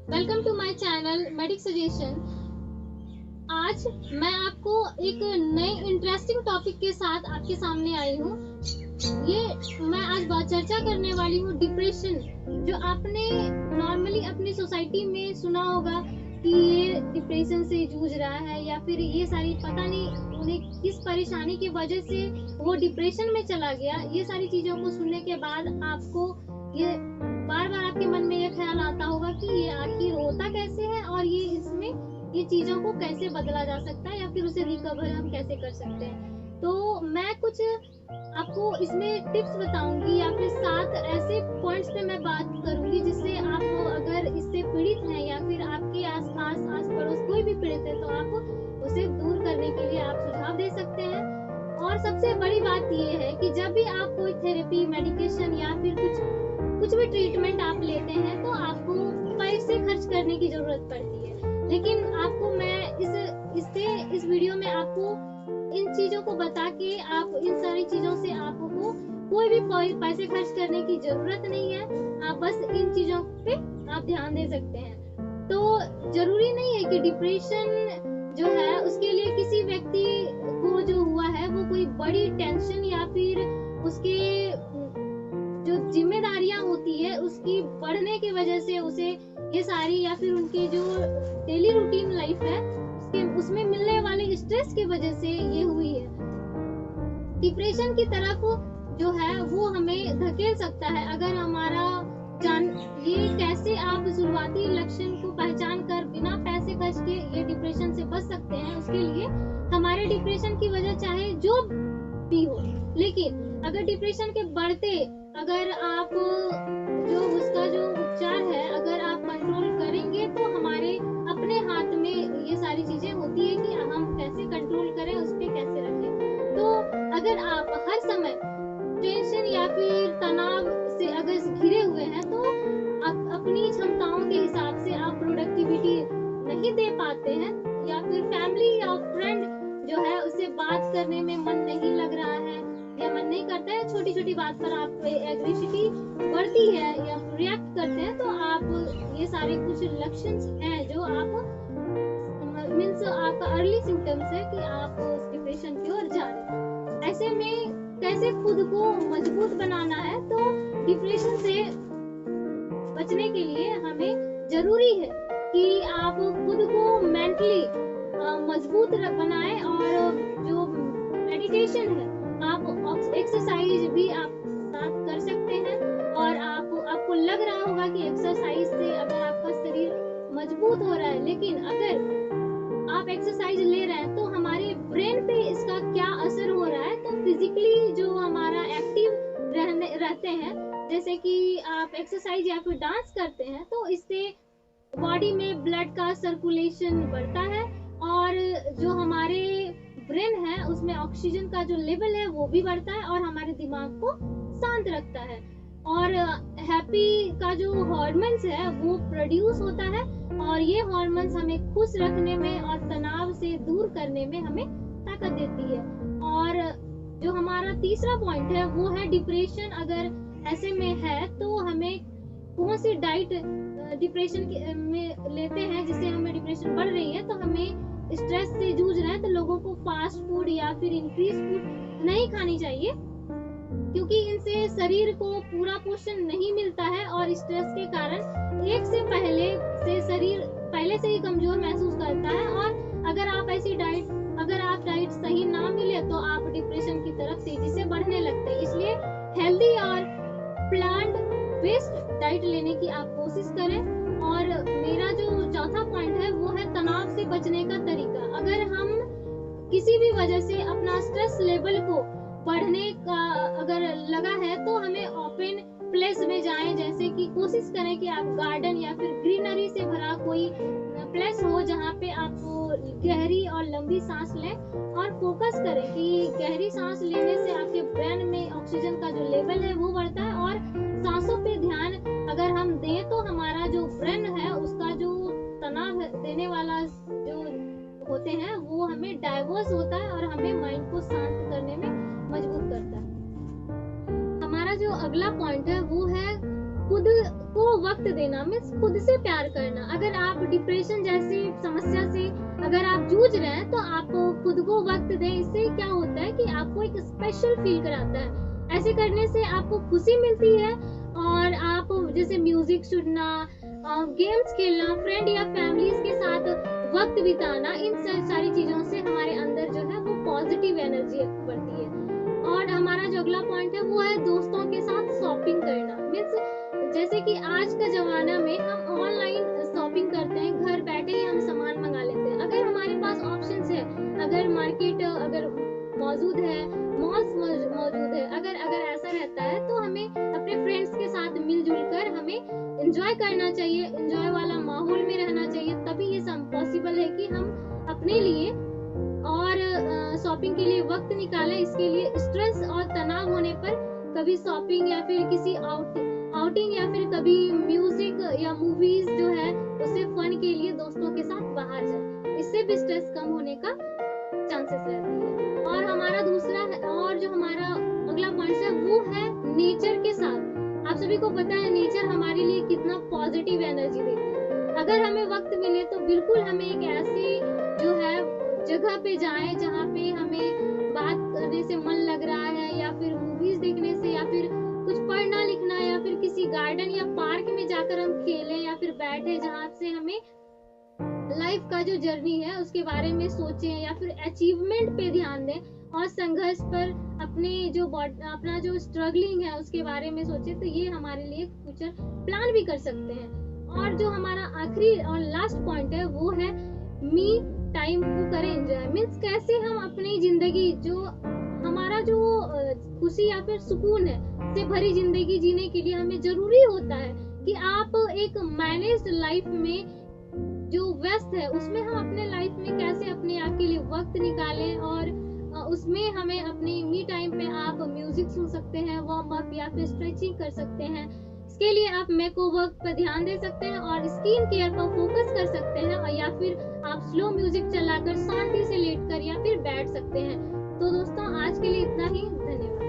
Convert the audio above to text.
Welcome to my channel Medic Suggestion. आज मैं आपको एक नए इंटरेस्टिंग टॉपिक के साथ आपके सामने आई हूँ। मैं आज बात चर्चा करने वाली हूँ डिप्रेशन। जो आपने नॉर्मली अपनी सोसाइटी में सुना होगा कि ये डिप्रेशन से जूझ रहा है, या फिर ये सारी पता नहीं उन्हें किस परेशानी की वजह से वो डिप्रेशन में चला गया। ये सारी चीजों को सुनने के बाद आपको ये बार बार आपके मन में ये ख्याल आता होगा कि ये आखिर होता कैसे है और ये चीजों को कैसे बदला जा सकता है, या फिर उसे रिकवर हम कैसे कर सकते हैं। तो मैं कुछ आपको इसमें टिप्स बताऊंगी, या फिर 7 ऐसे पॉइंट्स पे मैं बात करूंगी जिससे आप अगर इससे पीड़ित हैं या फिर आपके आसपास आस पड़ोस कोई भी पीड़ित है तो आप उसे दूर करने के लिए आप सुझाव दे सकते हैं। और सबसे बड़ी बात यह है कि जब भी आप कोई थेरेपी, मेडिकेशन या फिर कुछ भी ट्रीटमेंट आप लेते हैं तो आपको पैसे खर्च करने की जरूरत पड़ती है। लेकिन आपको मैं इस वीडियो में आपको इन चीजों को बता के आप इन सारी चीजों से आपको कोई भी पैसे खर्च करने की जरूरत नहीं है। आप बस इन चीजों पे आप ध्यान दे सकते हैं। तो जरूरी नहीं है कि डिप्रेशन जो है उसके लिए किसी व्यक्ति को जो हुआ है वो कोई बड़ी टेंशन या फिर उसके जो जिम्मेदारियां होती है उसकी बढ़ने की वजह से उसे ये सारी, या फिर उनके जो डेली रूटीन लाइफ है उसमें मिलने वाले स्ट्रेस की वजह से ये हुई है। डिप्रेशन की तरफ जो है वो हमें धकेल सकता है अगर हमारा ये कैसे आप शुरुआती लक्षण को पहचान कर बिना पैसे खर्च के ये डिप्रेशन से बच सकते हैं। उसके लिए हमारे डिप्रेशन की वजह चाहे जो भी हो, लेकिन अगर डिप्रेशन के बढ़ते अगर आप जो उसका जो उपचार है अगर आप कंट्रोल करेंगे तो हमारे अपने हाथ में ये सारी चीजें होती है कि हम कैसे कंट्रोल करें, उस पर कैसे रखें। तो अगर आप हर समय टेंशन या फिर तनाव से अगर घिरे हुए हैं तो आप अपनी क्षमताओं के हिसाब से आप प्रोडक्टिविटी नहीं दे पाते हैं, या फिर फैमिली या फ्रेंड जो है उससे बात करने में मन नहीं लग रहा है या मन नहीं करता है, छोटी छोटी बात पर आप एग्रेसिविटी बढ़ती है या रिएक्ट करते हैं, तो आप ये सारे कुछ लक्षण हैं जो आप मीन्स आपका अर्ली सिम्टम्स है कि आप उस डिप्रेशन की ओर जा रहे हैं। ऐसे में कैसे खुद को मजबूत बनाना है, तो डिप्रेशन से बचने के लिए हमें जरूरी है कि आप खुद को मेंटली मजबूत बनाएं, और जो मेडिटेशन है आप एक्सरसाइज भी आप साथ कर सकते हैं। और आपको लग रहा होगा कि एक्सरसाइज से अगर आपका शरीर मजबूत हो रहा है, लेकिन अगर आप एक्सरसाइज ले रहे हैं तो हमारे ब्रेन पे इसका क्या असर हो रहा है। तो फिजिकली जो हमारा एक्टिव रहते हैं, जैसे कि आप एक्सरसाइज या फिर डांस करते हैं, तो इससे बॉडी में ब्लड का सर्कुलेशन बढ़ता है और जो हमारे ब्रेन है उसमें ऑक्सीजन का जो लेवल है वो भी बढ़ता है और हमारे दिमाग को शांत रखता है। और हैप्पी का जो हार्मोन्स है वो प्रोड्यूस होता है, और ये हार्मोन्स हमें खुश रखने में और तनाव से दूर करने में हमें ताकत देती है। और जो हमारा तीसरा पॉइंट है वो है डिप्रेशन अगर ऐसे में है तो हमें कौन सी डाइट डिप्रेशन में लेते हैं जिससे हमें डिप्रेशन बढ़ रही है। तो हमें स्ट्रेस से जूझ रहे हैं तो लोगों को फास्ट फूड या फिर इंक्रीज फूड नहीं खानी चाहिए, क्योंकि इनसे शरीर को पूरा पोषण नहीं मिलता है और स्ट्रेस के कारण एक से पहले से शरीर पहले से ही कमजोर महसूस करता है। और अगर आप डाइट सही ना मिले तो आप डिप्रेशन की तरफ तेजी से बढ़ने लगते हैं। इसलिए हेल्दी और प्लांट बेस्ड डाइट लेने की आप कोशिश करें। और मेरा जो चौथा पॉइंट है वो है तनाव से बचने का तरीका। अगर हम किसी भी वजह से अपना स्ट्रेस लेवल को बढ़ने का अगर लगा है तो हमें ओपन प्लेस में जाएं, जैसे कि कोशिश करें कि आप गार्डन या फिर ग्रीनरी से भरा कोई प्लेस हो जहाँ पे आप गहरी और लंबी सांस लें, और फोकस करें कि गहरी सांस लेने से आपके ब्रेन में ऑक्सीजन का जो लेवल है वो बढ़ता है। और सांसों पे ध्यान अगर हम दें तो हमारा जो ब्रेन है उसका जो तनाव देने वाला जो होते हैं वो हमें डाइवर्स होता है और हमें माइंड को शांत करने में मजबूत करता है। हमारा जो अगला पॉइंट है वो है खुद को वक्त देना मीन्स खुद से प्यार करना। अगर आप डिप्रेशन जैसी समस्या से अगर आप जूझ रहे हैं तो आप खुद को वक्त दें। इससे क्या होता है कि आपको एक स्पेशल फील कराता है। ऐसे करने से आपको खुशी मिलती है और आप जैसे म्यूजिक सुनना, गेम्स खेलना, फ्रेंड या फैमिलीज के साथ वक्त बिताना, इन सारी चीजों से हमारे अंदर जो है वो पॉजिटिव एनर्जी बढ़ती है। और हमारा जो अगला पॉइंट है वो है दोस्तों के साथ शॉपिंग करना। मीन्स जैसे कि आज का जमाना में हम ऑनलाइन शॉपिंग करते हैं, घर बैठे ही हम सामान मंगा लेते हैं। अगर हमारे पास ऑप्शंस है, अगर मार्केट अगर मौजूद है, मॉल्स मौजूद है, अगर ऐसा रहता है तो हमें अपने फ्रेंड्स के साथ मिलजुल कर हमें एंजॉय करना चाहिए, एंजॉय वाला माहौल में रहना चाहिए। तभी ये पॉसिबल है कि हम अपने लिए और शॉपिंग के लिए वक्त निकालें। इसके लिए स्ट्रेस और तनाव होने पर कभी शॉपिंग या फिर किसी आउटिंग या फिर कभी म्यूजिक या मूवीज जो है उसे फन के लिए दोस्तों के साथ बाहर जाए। इससे भी स्ट्रेस कम होने का चांसेस रहती है। और हमारा दूसरा और जो हमारा अगला पॉइंट है वो है नेचर के साथ। आप सभी को पता है नेचर हमारे लिए कितना पॉजिटिव एनर्जी देती है। अगर हमें वक्त मिले तो बिल्कुल हमें एक ऐसी जो है जगह पे जाएं जहाँ पे हमें बात करने से मन लग रहा है, या फिर मूवीज देखने से, या फिर कुछ पढ़ना लिखना, या फिर किसी गार्डन या पार्क में जाकर हम खेलें या फिर बैठे जहाँ से हमें लाइफ का जो जर्नी है उसके बारे में सोचें, या फिर अचीवमेंट पे ध्यान दें और संघर्ष पर अपना जो स्ट्रगलिंग है उसके बारे में सोचें। तो ये हमारे लिए फ्यूचर प्लान भी कर सकते हैं। और जो हमारा आखिरी और लास्ट पॉइंट है वो है मी टाइम को करें एंजॉय। मीन्स कैसे हम अपनी जिंदगी जो हमारा जो खुशी या फिर सुकून है से भरी जिंदगी जीने के लिए हमें जरूरी होता है कि आप एक मैनेज्ड लाइफ में जो व्यस्त है उसमें हम अपने लाइफ में कैसे अपने आप के लिए वक्त निकालें। और उसमें हमें अपनी मी टाइम पे आप म्यूजिक सुन सकते हैं, वार्म अप या फिर स्ट्रेचिंग कर सकते हैं। इसके लिए आप मेकओवर पर ध्यान दे सकते हैं और स्किन केयर पर फोकस कर सकते हैं, और या फिर आप स्लो म्यूजिक चलाकर शांति से लेटकर या फिर बैठ सकते हैं। तो दोस्तों आज के लिए इतना ही, धन्यवाद।